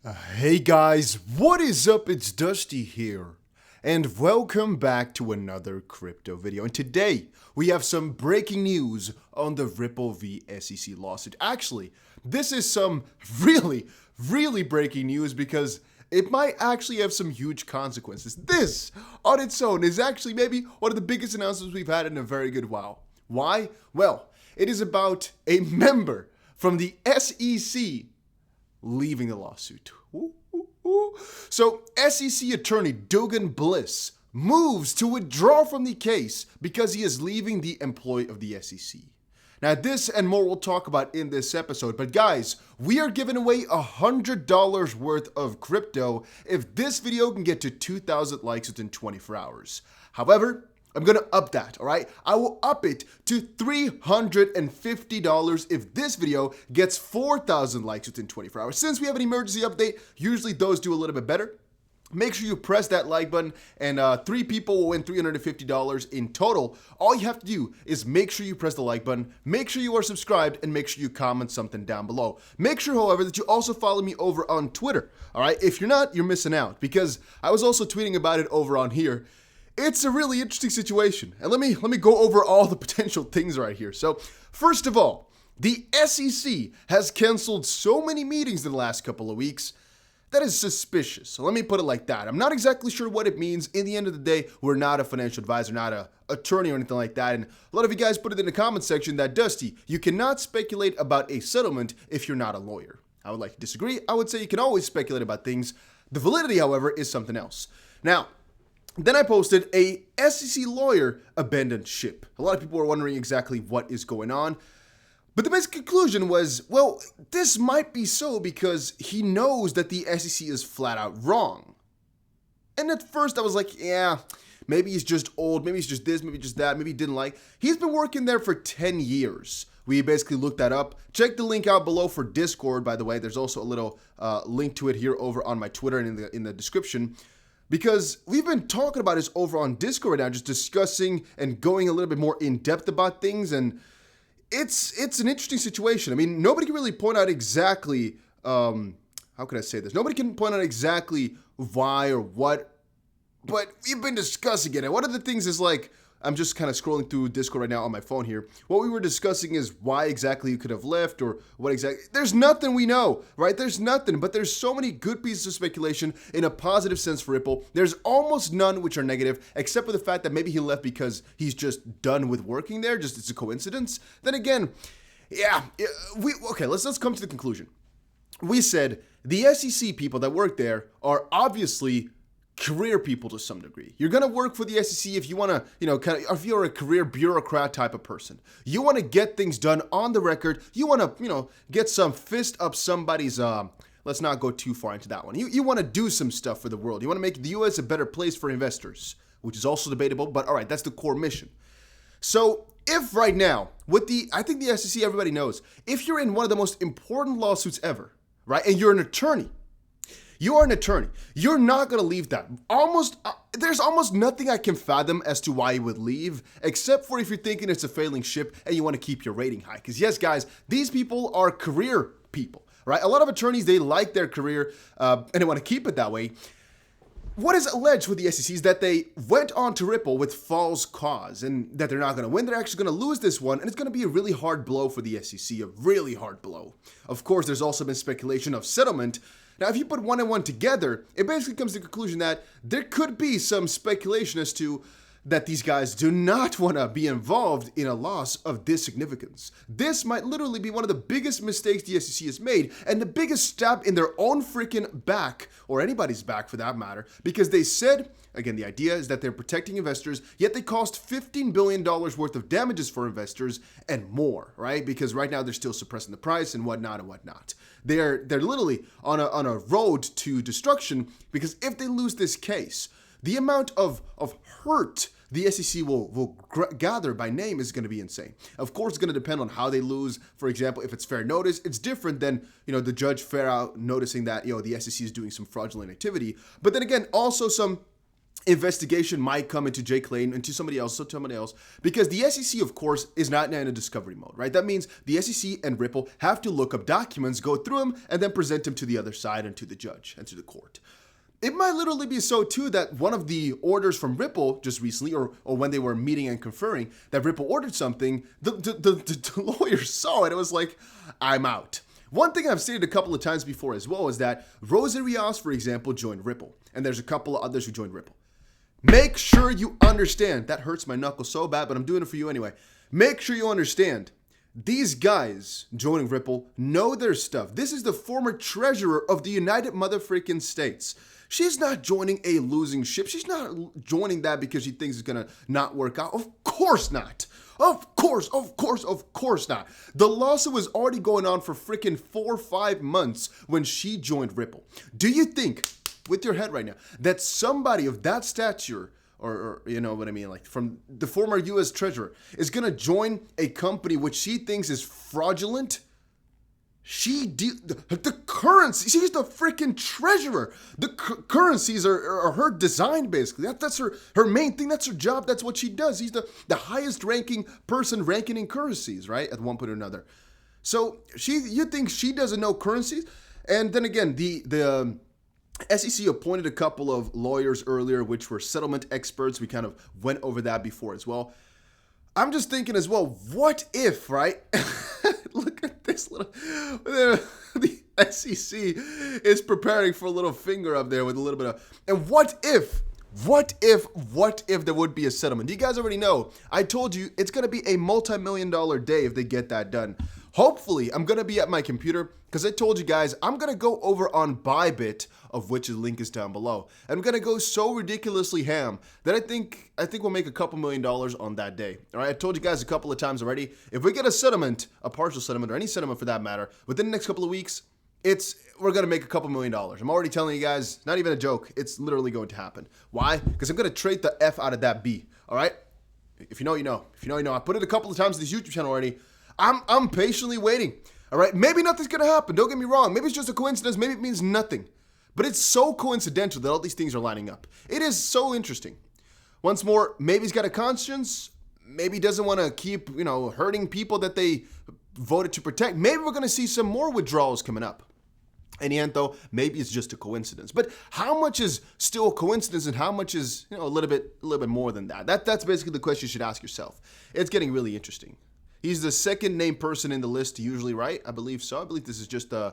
Hey guys, what is up? It's Dusty here, and welcome back to another crypto video. And today, we have some breaking news on the Ripple v SEC lawsuit. Actually, this is some really breaking news because it might actually have some huge consequences. This, on its own, is actually maybe one of the biggest announcements we've had in a very good while. Why? Well, it is about a member from the SEC leaving the lawsuit. So, SEC attorney Dugan Bliss moves to withdraw from the case because he is leaving the employ of the SEC. Now, this and more we'll talk about in this episode, but guys, we are giving away $100 worth of crypto if this video can get to 2,000 likes within 24 hours. However, I'm gonna up that, all right? I will up it to $350 if this video gets 4,000 likes within 24 hours. Since we have an emergency update, usually those do a little bit better. Make sure you press that like button, and 3 people will win $350 in total. All you have to do is make sure you press the like button, make sure you are subscribed, and make sure you comment something down below. Make sure, however, that you also follow me over on Twitter, all right? If you're not, you're missing out, because I was also tweeting about it over on here. It's a really interesting situation, and let me go over all the potential things right here. So, first of all, the SEC has canceled so many meetings in the last couple of weeks that is suspicious. So let me put it like that. I'm not exactly sure what it means. In the end of the day, we're not a financial advisor, not an attorney or anything like that. And a lot of you guys put it in the comment section that, Dusty, you cannot speculate about a settlement if you're not a lawyer. I would like to disagree. I would say you can always speculate about things. The validity, however, is something else. Now, then I posted a SEC lawyer abandoned ship. A lot of people are wondering exactly what is going on. But the basic conclusion was, well, this might be so because he knows that the SEC is flat out wrong. And at first I was like, yeah, maybe he's just old, maybe he's just this, maybe just that, maybe he didn't like. He's been working there for 10 years. We basically looked that up. Check the link out below for Discord, by the way. There's also a little link to it here over on my Twitter and in the description. Because we've been talking about this over on Discord right now, just discussing and going a little bit more in depth about things, and it's an interesting situation. I mean, nobody can really point out exactly, how can I say this? Nobody can point out exactly why or what, but we've been discussing it. And one of the things is like, I'm just kind of scrolling through Discord right now on my phone here. What we were discussing is why exactly you could have left or what exactly. There's nothing we know, right? There's nothing, but there's so many good pieces of speculation in a positive sense for Ripple. There's almost none which are negative, except for the fact that maybe he left because he's just done with working there. Just it's a coincidence. Then again, okay, let's come to the conclusion. We said the SEC people that work there are obviously career people to some degree. You're going to work for the SEC if you want to, if you're a career bureaucrat type of person. You want to get things done on the record. You want to, get some fist up somebody's, let's not go too far into that one. You want to do some stuff for the world. You want to make the US a better place for investors, which is also debatable, but all right, that's the core mission. So if right now, I think the SEC, everybody knows, if you're in one of the most important lawsuits ever, right, and you're an attorney, you're not going to leave that. There's almost nothing I can fathom as to why you would leave, except for if you're thinking it's a failing ship and you want to keep your rating high. Because yes, guys, these people are career people, right? A lot of attorneys, they like their career and they want to keep it that way. What is alleged with the SEC is that they went on to Ripple with false cause and that they're not going to win. They're actually going to lose this one, and it's going to be a really hard blow for the SEC, a really hard blow. Of course, there's also been speculation of settlement. Now, if you put one and one together, it basically comes to the conclusion that there could be some speculation as to that these guys do not want to be involved in a loss of this significance. This might literally be one of the biggest mistakes the SEC has made and the biggest stab in their own freaking back, or anybody's back for that matter, because they said, again, the idea is that they're protecting investors, yet they cost $15 billion worth of damages for investors and more, right? Because right now they're still suppressing the price and whatnot and whatnot. They're literally on a road to destruction, because if they lose this case, the amount of hurt the SEC will gather by name is going to be insane. Of course, it's going to depend on how they lose. For example, if it's fair notice, it's different than, the judge fair out noticing that, the SEC is doing some fraudulent activity. But then again, also some investigation might come into Jake Lane, into somebody else, because the SEC, of course, is not in a discovery mode, right? That means the SEC and Ripple have to look up documents, go through them, and then present them to the other side and to the judge and to the court. It might literally be so, too, that one of the orders from Ripple just recently, or when they were meeting and conferring, that Ripple ordered something, the lawyer saw it. It was like, I'm out. One thing I've stated a couple of times before as well is that Rosa Rios, for example, joined Ripple. And there's a couple of others who joined Ripple. Make sure you understand. That hurts my knuckle so bad, but I'm doing it for you anyway. Make sure you understand. These guys joining Ripple know their stuff. This is the former treasurer of the United Motherfreaking States. She's not joining a losing ship. She's not joining that because she thinks it's going to not work out. Of course not. Of course not. The lawsuit was already going on for freaking 4 or 5 months when she joined Ripple. Do you think, with your head right now, that somebody of that stature, or you know what I mean, like from the former U.S. treasurer, is going to join a company which she thinks is fraudulent? The currency, she's the freaking treasurer. The currencies are her design, basically. That's her main thing. That's her job. That's what she does. She's the highest ranking person ranking in currencies, right? At one point or another. So you think she doesn't know currencies? And then again, the SEC appointed a couple of lawyers earlier, which were settlement experts. We kind of went over that before as well. I'm just thinking as well, what if, right? Look at this little, the SEC is preparing for a little finger up there with a little bit of, and what if there would be a settlement? You guys already know. I told you it's going to be a multi-million-dollar day if they get that done. Hopefully, I'm going to be at my computer because I told you guys I'm going to go over on Bybit, of which the link is down below. I'm going to go so ridiculously ham that I think we'll make a couple $1,000,000 on that day. All right, I told you guys a couple of times already. If we get a settlement, a partial settlement, or any settlement for that matter, within the next couple of weeks, we're going to make a couple $1,000,000. I'm already telling you guys, not even a joke. It's literally going to happen. Why? Because I'm going to trade the F out of that B. All right? If you know, you know. If you know, you know. I put it a couple of times on this YouTube channel already. I'm patiently waiting. All right? Maybe nothing's going to happen. Don't get me wrong. Maybe it's just a coincidence. Maybe it means nothing. But it's so coincidental that all these things are lining up. It is so interesting. Once more, maybe he's got a conscience. Maybe he doesn't want to keep, hurting people that they voted to protect. Maybe we're going to see some more withdrawals coming up. In the end, though, maybe it's just a coincidence. But how much is still a coincidence, and how much is a little bit more than that? That's basically the question you should ask yourself. It's getting really interesting. He's the second named person in the list usually, right? I believe so. I believe this is just no,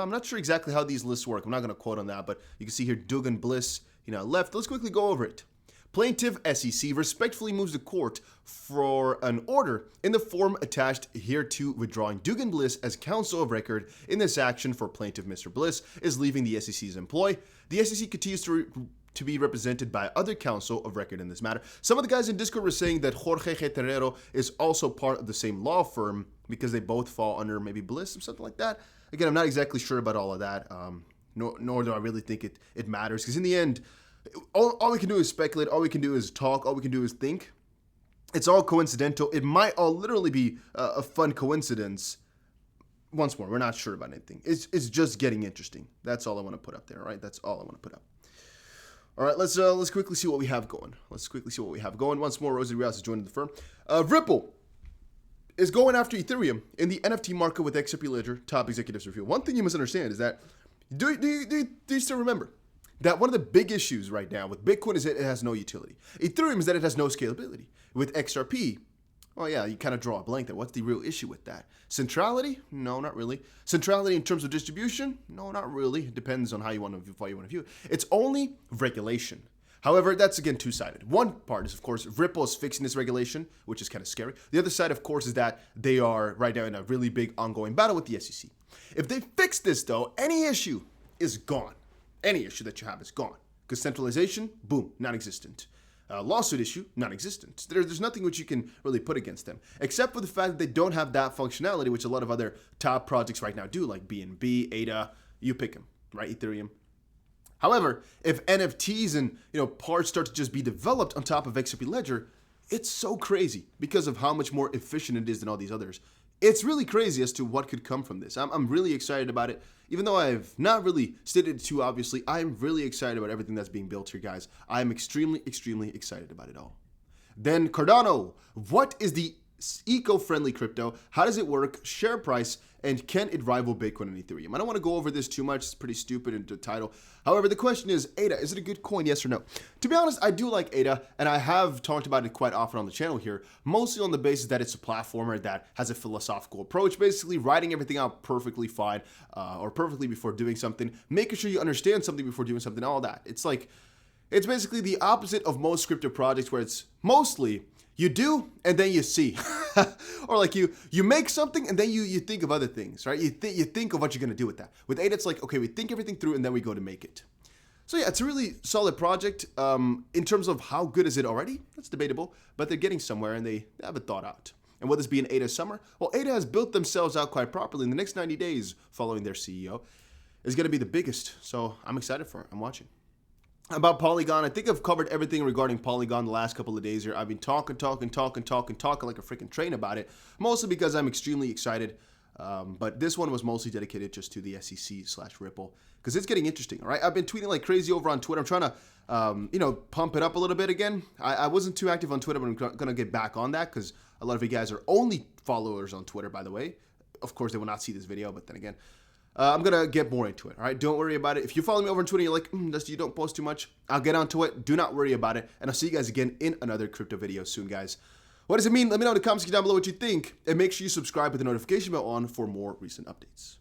I'm not sure exactly how these lists work. I'm not going to quote on that, but you can see here Dugan Bliss, left. Let's quickly go over it. Plaintiff SEC respectfully moves the court for an order in the form attached hereto, withdrawing Dugan Bliss as counsel of record in this action for plaintiff Mr. Bliss is leaving the SEC's employ. The SEC continues to be represented by other counsel of record in this matter. Some of the guys in Discord were saying that Jorge Terrero is also part of the same law firm because they both fall under maybe Bliss or something like that. Again, I'm not exactly sure about all of that, nor do I really think it matters, because in the end, all we can do is speculate, all we can do is talk, all we can do is think. It's all coincidental. It might all literally be a fun coincidence. Once more, we're not sure about anything. It's just getting interesting. That's all I want to put up there, all right? That's all I want to put up. All right, let's quickly see what we have going. Once more, Rosa Rios is joining the firm. Ripple is going after Ethereum in the NFT market with XRP Ledger top executives review. One thing you must understand is that, do you still remember that one of the big issues right now with Bitcoin is that it has no utility? Ethereum is that it has no scalability. With XRP, oh yeah, you kind of draw a blank there. What's the real issue with that? Centrality? No, not really. Centrality in terms of distribution? No, not really. It depends on how you want to view it. It's only regulation. However, that's again two-sided. One part is, of course, Ripple is fixing this regulation, which is kind of scary. The other side, of course, is that they are right now in a really big ongoing battle with the SEC. If they fix this, though, any issue is gone. Any issue that you have is gone. Because centralization, boom, non-existent. Lawsuit issue, non-existent. There's nothing which you can really put against them, except for the fact that they don't have that functionality, which a lot of other top projects right now do, like BNB, ADA, you pick them, right? Ethereum. However, if NFTs and parts start to just be developed on top of XRP Ledger, it's so crazy because of how much more efficient it is than all these others. it's really crazy as to what could come from this. I'm really excited about it. Even though I've not really stated it too obviously, I'm really excited about everything that's being built here, guys. I'm extremely, extremely excited about it all. Then Cardano, what is the eco-friendly crypto? How does it work? Share price, and can it rival Bitcoin and Ethereum? I don't want to go over this too much. It's pretty stupid in the title. However, the question is, ADA, is it a good coin? Yes or no? To be honest, I do like ADA, and I have talked about it quite often on the channel here, mostly on the basis that it's a platformer that has a philosophical approach, basically writing everything out perfectly fine, or perfectly before doing something, making sure you understand something before doing something, all that. It's basically the opposite of most crypto projects where it's mostly you do and then you see. Or like you make something and then you think of other things, right? You think of what you're going to do with that. With ADA, it's like, okay, we think everything through and then we go to make it. So yeah, it's a really solid project. In terms of how good is it already? That's debatable, but they're getting somewhere and they have it thought out. And will this be an ADA summer? Well, ADA has built themselves out quite properly. In the next 90 days following their CEO is going to be the biggest. So I'm excited for it. I'm watching. About Polygon, I think I've covered everything regarding Polygon the last couple of days here. I've been talking like a freaking train about it, mostly because I'm extremely excited. But this one was mostly dedicated just to the SEC/Ripple, because it's getting interesting, all right? I've been tweeting like crazy over on Twitter. I'm trying to, pump it up a little bit again. I wasn't too active on Twitter, but I'm going to get back on that because a lot of you guys are only followers on Twitter, by the way. Of course, they will not see this video, but then again, I'm going to get more into it, all right? Don't worry about it. If you follow me over on Twitter, you're like, Dusty, you don't post too much. I'll get onto it. Do not worry about it. And I'll see you guys again in another crypto video soon, guys. What does it mean? Let me know in the comments down below what you think. And make sure you subscribe with the notification bell on for more recent updates.